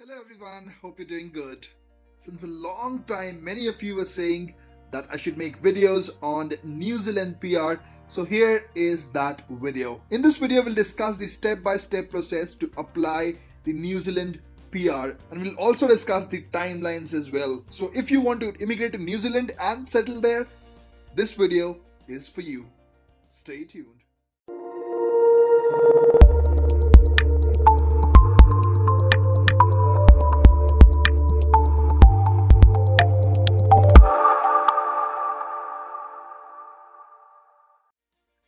Hello everyone, hope you're doing good. Since a long time, many of you were saying that I should make videos on New Zealand PR, so here is that video. In this video, we'll discuss the step-by-step process to apply the New Zealand PR, and we'll also discuss the timelines as well. So if you want to immigrate to New Zealand and settle there, this video is for you. Stay tuned.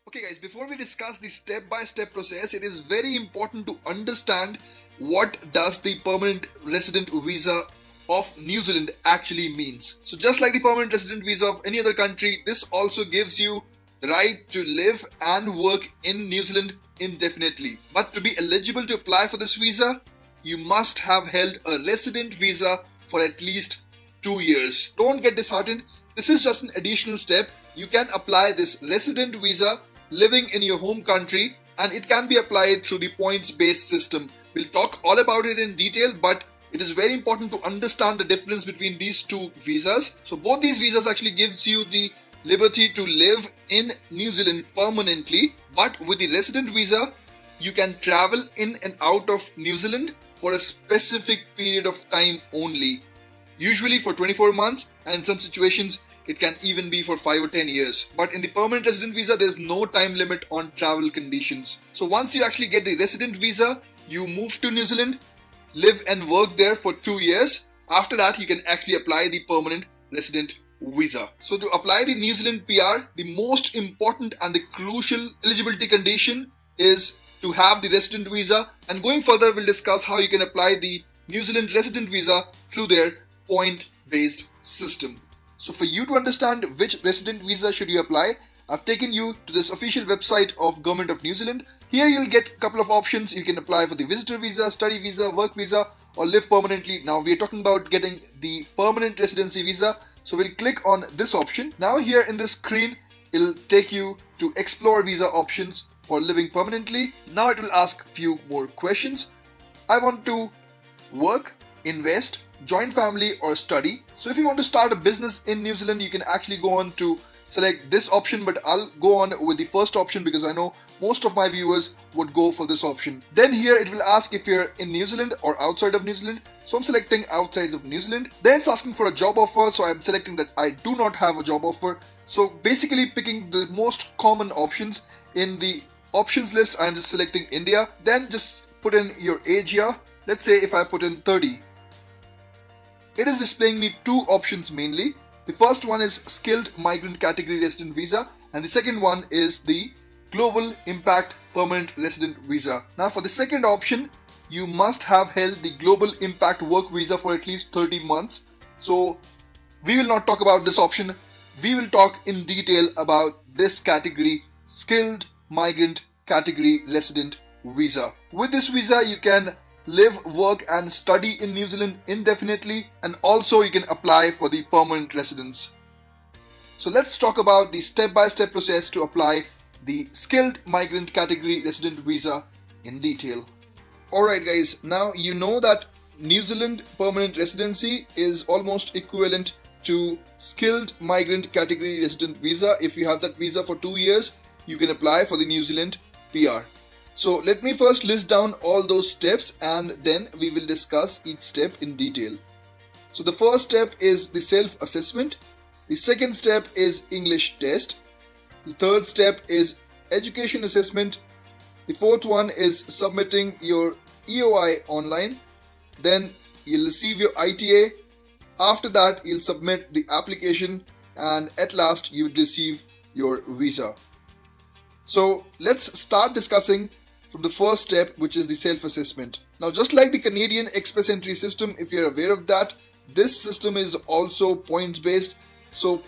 Okay guys, before we discuss the step-by-step process, it is very important to understand what does the permanent resident visa of New Zealand actually means. So just like the permanent resident visa of any other country, this also gives you the right to live and work in New Zealand indefinitely. But to be eligible to apply for this visa, you must have held a resident visa for at least 2 years. Don't get disheartened. This is just an additional step. You can apply this resident visa living in your home country, and it can be applied through the points-based system. We'll talk all about it in detail, but it is very important to understand the difference between these two visas. So both these visas actually gives you the liberty to live in New Zealand permanently, but with the resident visa, you can travel in and out of New Zealand for a specific period of time only, usually for 24 months, and in some situations it can even be for 5 or 10 years. But in the permanent resident visa, there's no time limit on travel conditions. So once you actually get the resident visa, you move to New Zealand, live and work there for 2 years. After that, you can actually apply the permanent resident visa. So to apply the New Zealand PR, the most important and the crucial eligibility condition is to have the resident visa. And going further, we'll discuss how you can apply the New Zealand resident visa through their point-based system. So for you to understand which resident visa should you apply, I've taken you to this official website of Government of New Zealand. Here you'll get a couple of options. You can apply for the visitor visa, study visa, work visa, or live permanently. Now we're talking about getting the permanent residency visa. So we'll click on this option. Now here in this screen, it'll take you to explore visa options for living permanently. Now it will ask a few more questions. I want to work, invest, join family, or study. So if you want to start a business in New Zealand, you can actually go on to select this option, but I'll go on with the first option because I know most of my viewers would go for this option. Then here it will ask if you're in New Zealand or outside of New Zealand. So I'm selecting outside of New Zealand. Then it's asking for a job offer. So I'm selecting that I do not have a job offer. So basically picking the most common options in the options list. I'm just selecting India. Then just put in your age here. Let's say if I put in 30. It is displaying me two options mainly. The first one is skilled migrant category resident visa, and the second one is the global impact permanent resident visa. Now for the second option, you must have held the global impact work visa for at least 30 months. So we will not talk about this option. We will talk in detail about this category, skilled migrant category resident visa. With this visa, you can live, work and study in New Zealand indefinitely, and also you can apply for the permanent residence. So let's talk about the step-by-step process to apply the skilled migrant category resident visa in detail. Alright guys, now you know that New Zealand permanent residency is almost equivalent to skilled migrant category resident visa. If you have that visa for 2 years, you can apply for the New Zealand PR. So let me first list down all those steps and then we will discuss each step in detail. So the first step is the self-assessment. The second step is English test. The third step is education assessment. The fourth one is submitting your EOI online. Then you'll receive your ITA. After that, you'll submit the application, and at last you will receive your visa. So let's start discussing from the first step, which is the self-assessment. Now, just like the Canadian express entry system, if you're aware of that, this system is also points-based. So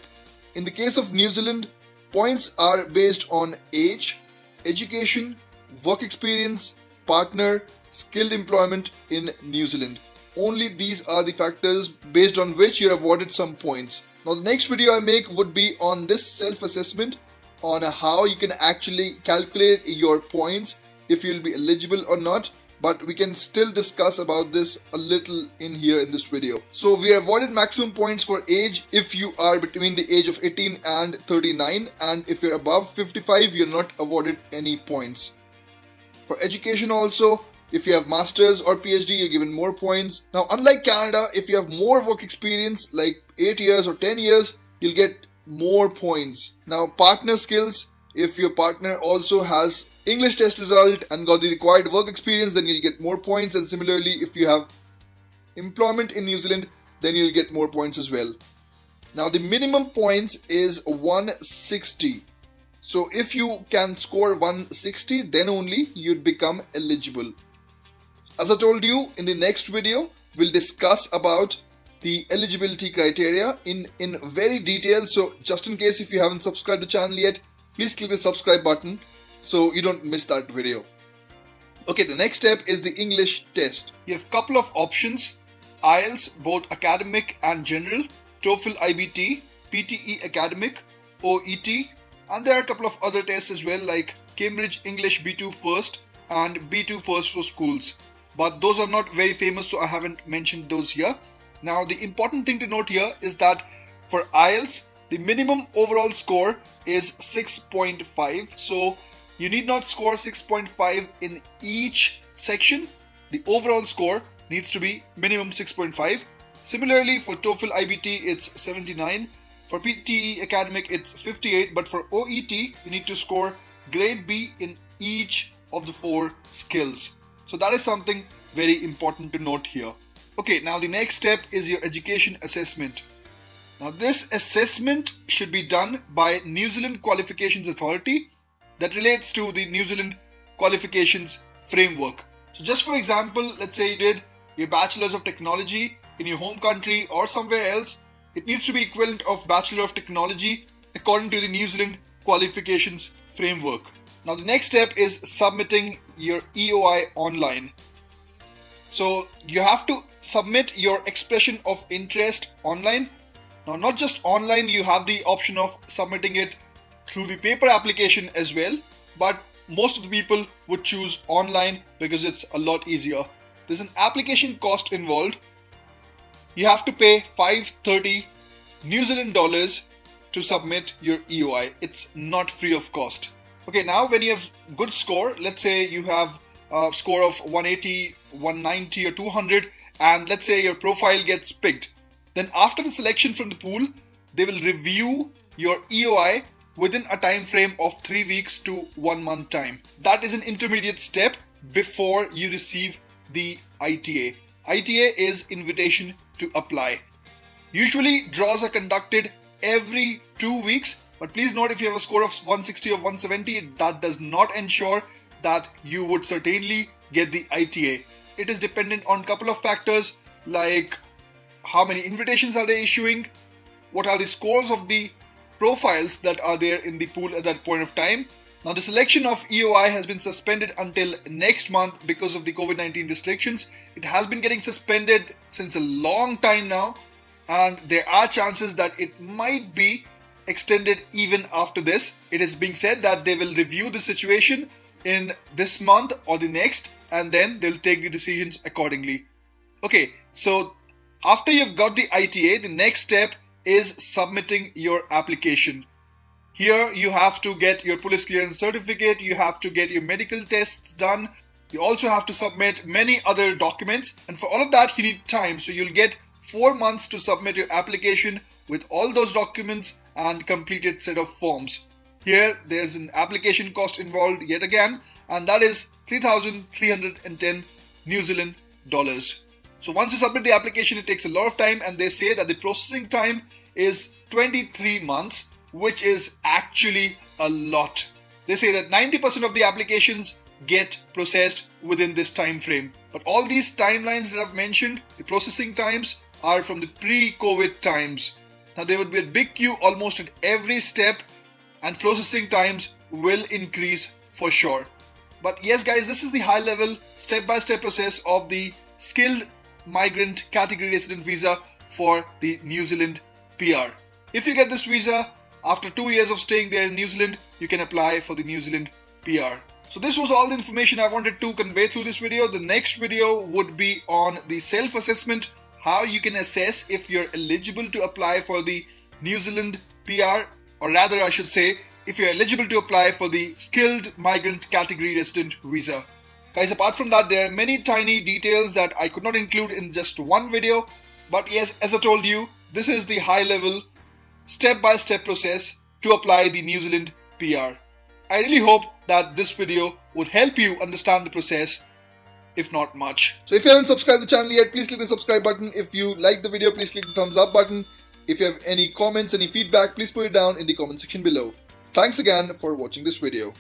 in the case of New Zealand, points are based on age, education, work experience, partner, skilled employment in New Zealand. Only these are the factors based on which you're awarded some points. Now, the next video I make would be on this self-assessment, on how you can actually calculate your points, if you'll be eligible or not. but we can still discuss about this a little in here in this video. So we avoided maximum points for age if you are between the age of 18 and 39, and if you're above 55, you're not awarded any points. For education also, if you have masters or PhD, you're given more points. Now, unlike Canada, if you have more work experience, like 8 years or 10 years, you'll get more points. Now, partner skills, if your partner also has English test result and got the required work experience, then you'll get more points. And similarly, if you have employment in New Zealand, then you'll get more points as well. Now, the minimum points is 160. So if you can score 160, then only you'd become eligible. As I told you, in the next video, we'll discuss about the eligibility criteria in very detail. So just in case if you haven't subscribed to the channel yet, please click the subscribe button so you don't miss that video. Okay, the next step is the English test. You have a couple of options: IELTS, both academic and general, TOEFL IBT, PTE academic, OET, and there are a couple of other tests as well, like Cambridge English B2 First and B2 First for schools. But those are not very famous, so I haven't mentioned those here. Now, the important thing to note here is that for IELTS, the minimum overall score is 6.5. So you need not score 6.5 in each section. The overall score needs to be minimum 6.5. Similarly, for TOEFL IBT, it's 79. For PTE academic, it's 58. But for OET, you need to score grade B in each of the 4 skills. So that is something very important to note here. Okay, now the next step is your education assessment. Now this assessment should be done by New Zealand Qualifications Authority that relates to the New Zealand Qualifications Framework. So just for example, let's say you did your Bachelor's of Technology in your home country or somewhere else, it needs to be equivalent of Bachelor of Technology according to the New Zealand Qualifications Framework. Now the next step is submitting your EOI online. So you have to submit your expression of interest online. Now not just online, you have the option of submitting it through the paper application as well, but most of the people would choose online because it's a lot easier. There's an application cost involved. You have to pay 530 New Zealand dollars to submit your EOI. It's not free of cost. Okay, now when you have good score, let's say you have a score of 180, 190 or 200, and let's say your profile gets picked. Then after the selection from the pool, they will review your EOI within a time frame of 3 weeks to 1 month time. That is an intermediate step before you receive the ITA. ITA is invitation to apply. Usually draws are conducted every 2 weeks. But please note, if you have a score of 160 or 170, that does not ensure that you would certainly get the ITA. It is dependent on a couple of factors like how many invitations are they issuing, what are the scores of the profiles that are there in the pool at that point of time. Now the selection of EOI has been suspended until next month because of the COVID-19 restrictions. It has been getting suspended since a long time now, and there are chances that it might be extended even after this. It is being said that they will review the situation in this month or the next, and then they'll take the decisions accordingly. Okay, so after you've got the ITA, the next step is submitting your application. Here you have to get your police clearance certificate, you have to get your medical tests done, you also have to submit many other documents, and for all of that you need time. So you'll get 4 months to submit your application with all those documents and completed set of forms. Here there's an application cost involved yet again, and that is 3,310 New Zealand dollars. So once you submit the application, it takes a lot of time, and they say that the processing time is 23 months, which is actually a lot. They say that 90% of the applications get processed within this time frame. But all these timelines that I've mentioned, the processing times, are from the pre-COVID times. Now there would be a big queue almost at every step, and processing times will increase for sure. But yes guys, this is the high level step-by-step process of the skilled migrant category resident visa for the New Zealand PR. If you get this visa, after 2 years of staying there in New Zealand, you can apply for the New Zealand PR. So this was all the information I wanted to convey through this video. The next video would be on the self-assessment, how you can assess if you're eligible to apply for the New Zealand PR, or rather I should say, if you're eligible to apply for the Skilled Migrant Category Resident Visa. Guys, apart from that, there are many tiny details that I could not include in just one video. But yes, as I told you, this is the high-level, step-by-step process to apply the New Zealand PR. I really hope that this video would help you understand the process, if not much. So if you haven't subscribed to the channel yet, please click the subscribe button. If you like the video, please click the thumbs up button. If you have any comments, any feedback, please put it down in the comment section below. Thanks again for watching this video.